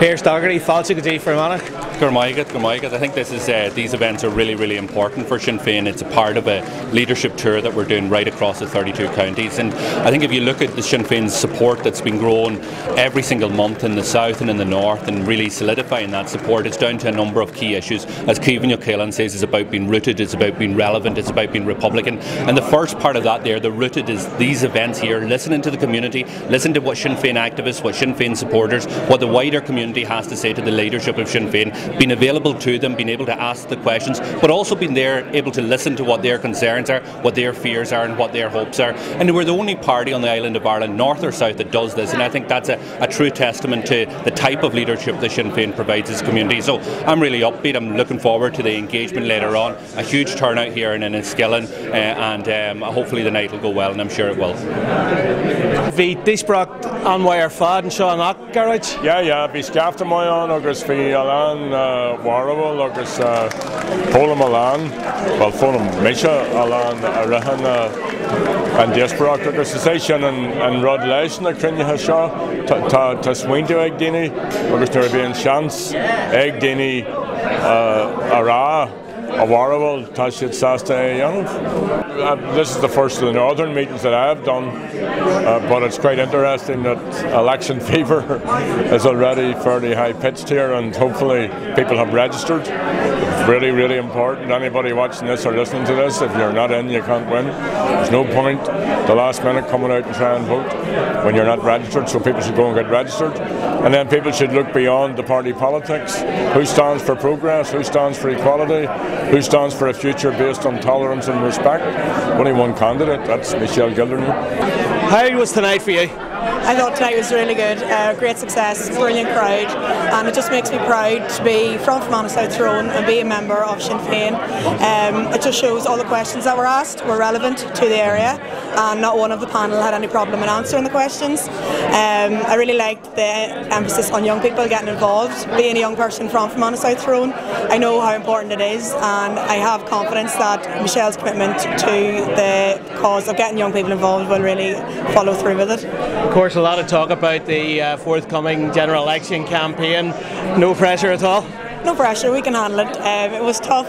Pearse, Doherty, Fáilte go dtí Fermanagh. I think these events are really important for Sinn Féin. It's a part of a leadership tour that we're doing right across the 32 counties, and I think if you look at the Sinn Féin's support that's been growing every single month in the south and in the north, and really solidifying that support, it's down to a number of key issues. As Kevin O'Keelan says, it's about being rooted, it's about being relevant, it's about being Republican, and the first part of that there, the rooted, is these events here, listening to the community, listening to what Sinn Féin activists, what Sinn Féin supporters, what the wider community has to say to the leadership of Sinn Féin, being available to them, being able to ask the questions, but also being there able to listen to what their concerns are, what their fears are and what their hopes are. And we're the only party on the island of Ireland, north or south, that does this, and I think that's a true testament to the type of leadership that Sinn Féin provides its community. So I'm really upbeat, I'm looking forward to the engagement later on. A huge turnout here in Enniskillen, and hopefully the night will go well, and I'm sure it will. Bhí díosbreacht anmhaith ar fad an seo nach garage? Yeah, bhí sceafta mai an agus bhí Alan Warrable agus Fólam Alan, well Fólam Misha Alan a rihan an díosbreacht agus is é sin an rud leis na crunethe seo tá smaointe ag daoine agus nuair bhíonn seans ag daoine a rá a Warrable, tá siad sásta é dhéanamh. This is the first of the northern meetings that I've done, but it's quite interesting that election fever is already fairly high pitched here, and hopefully people have registered. It's really important. Anybody watching this or listening to this, if you're not in, you can't win. There's no point the last minute coming out and try and vote when you're not registered, so people should go and get registered. And then people should look beyond the party politics. Who stands for progress? Who stands for equality? Who stands for a future based on tolerance and respect? Only one candidate, that's Michelle Gildernew. How was tonight for you? I thought tonight was really good, great success, brilliant crowd, and it just makes me proud to be from Fermanagh South Tyrone and be a member of Sinn Féin. It just shows all the questions that were asked were relevant to the area, and not one of the panel had any problem in answering the questions. I really liked the emphasis on young people getting involved. Being a young person from Fermanagh South Tyrone, I know how important it is, and I have confidence that Michelle's commitment to the cause of getting young people involved will really follow through with it. Of course, a lot of talk about the forthcoming general election campaign. No pressure at all? No pressure, we can handle it. It was tough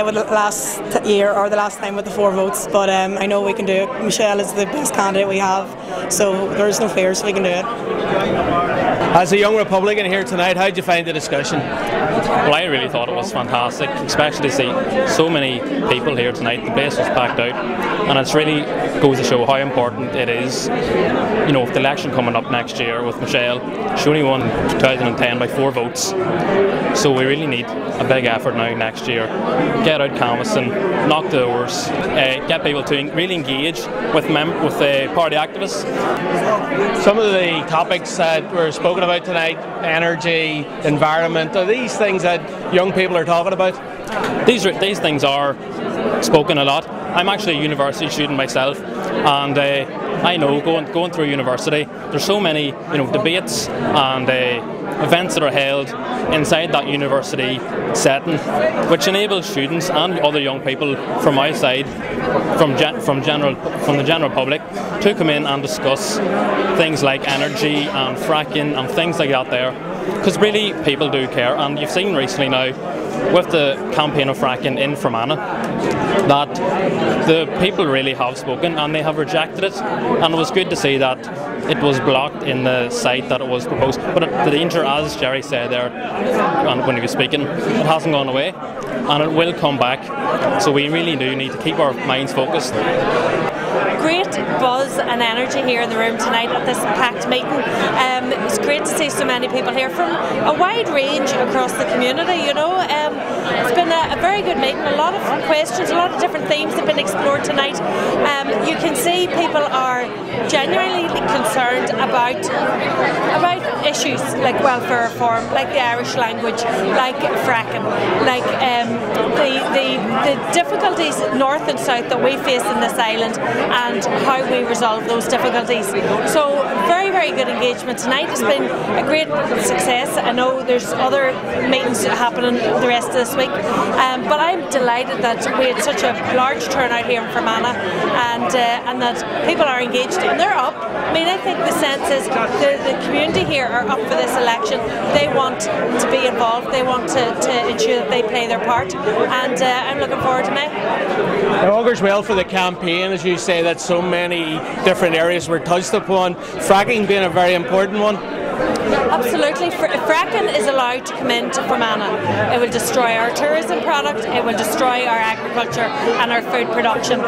with the last year, or the last time with the 4 votes, but I know we can do it. Michelle is the best candidate we have, so there's no fear, so we can do it. As a young Republican here tonight, how did you find the discussion? Well, I really thought it was fantastic, especially to see so many people here tonight. The place was packed out, and it really goes to show how important it is. You know, with the election coming up next year with Michelle, she only won 2010 by 4 votes, so we really need a big effort now next year. Get out canvassing, knock the doors, get people to really engage with party activists. Some of the topics that were spoken about tonight, energy, environment, are these things that young people are talking about? These things are spoken a lot. I'm actually a university student myself, and I know going through university, there's so many debates and events that are held inside that university setting, which enables students and other young people from outside, from the general public, to come in and discuss things like energy and fracking and things like that there, because really people do care. And you've seen recently now with the campaign of fracking in Fermanagh that the people really have spoken and they have rejected it, and it was good to see that it was blocked in the site that it was proposed. But the danger, as Gerry said there when he was speaking, it hasn't gone away and it will come back, so we really do need to keep our minds focused. Great buzz and energy here in the room tonight at this packed meeting. It's great to see so many people here from a wide range across the community, It's been a very good meeting, a lot of questions, a lot of different themes have been explored tonight. You can see people are genuinely concerned about issues like welfare reform, like the Irish language, like fracking, like the difficulties north and south that we face in this island, and how we resolve those difficulties. So very good engagement tonight. It's been a great success. I know there's other meetings happening the rest of this week, but I'm delighted that we had such a large turnout here in Fermanagh, and that people are engaged and they're up I mean, I think the sense is the community here are up for this election. They want to be involved. They want to ensure that they play their part, and I'm looking forward to May. It augurs well for the campaign, as you say, that so many different areas were touched upon, fracking being a very important one. Absolutely. If fracking is allowed to come into Fermanagh, it will destroy our tourism product, it will destroy our agriculture and our food production.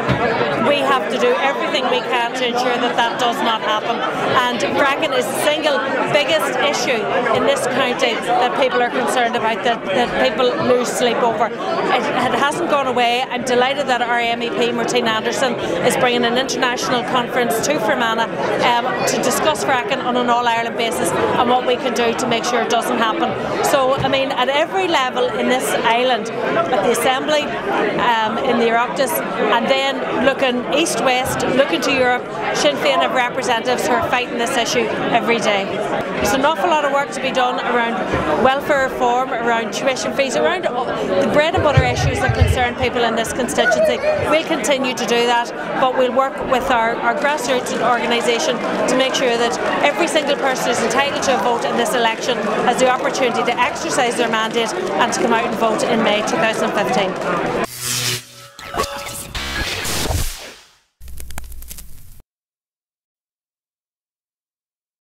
We have to do everything we can to ensure that that does not happen. And fracking is the single biggest issue in this county that people are concerned about, that people lose sleep over. It hasn't gone away. I'm delighted that our MEP, Martina Anderson, is bringing an international conference to Fermanagh to discuss fracking on an all-Ireland basis and what we can do to make sure it doesn't happen. So, I mean, at every level in this island, at the Assembly, in the Oireachtas, and then looking east-west, looking to Europe, Sinn Féin have representatives who are fighting this issue every day. There's an awful lot of work to be done around welfare reform, around tuition fees, around the bread and butter issues that concern people in this constituency. We'll continue to do that, but we'll work with our grassroots organisation to make sure that every single person who's entitled to a vote in this election has the opportunity to exercise their mandate and to come out and vote in May 2015.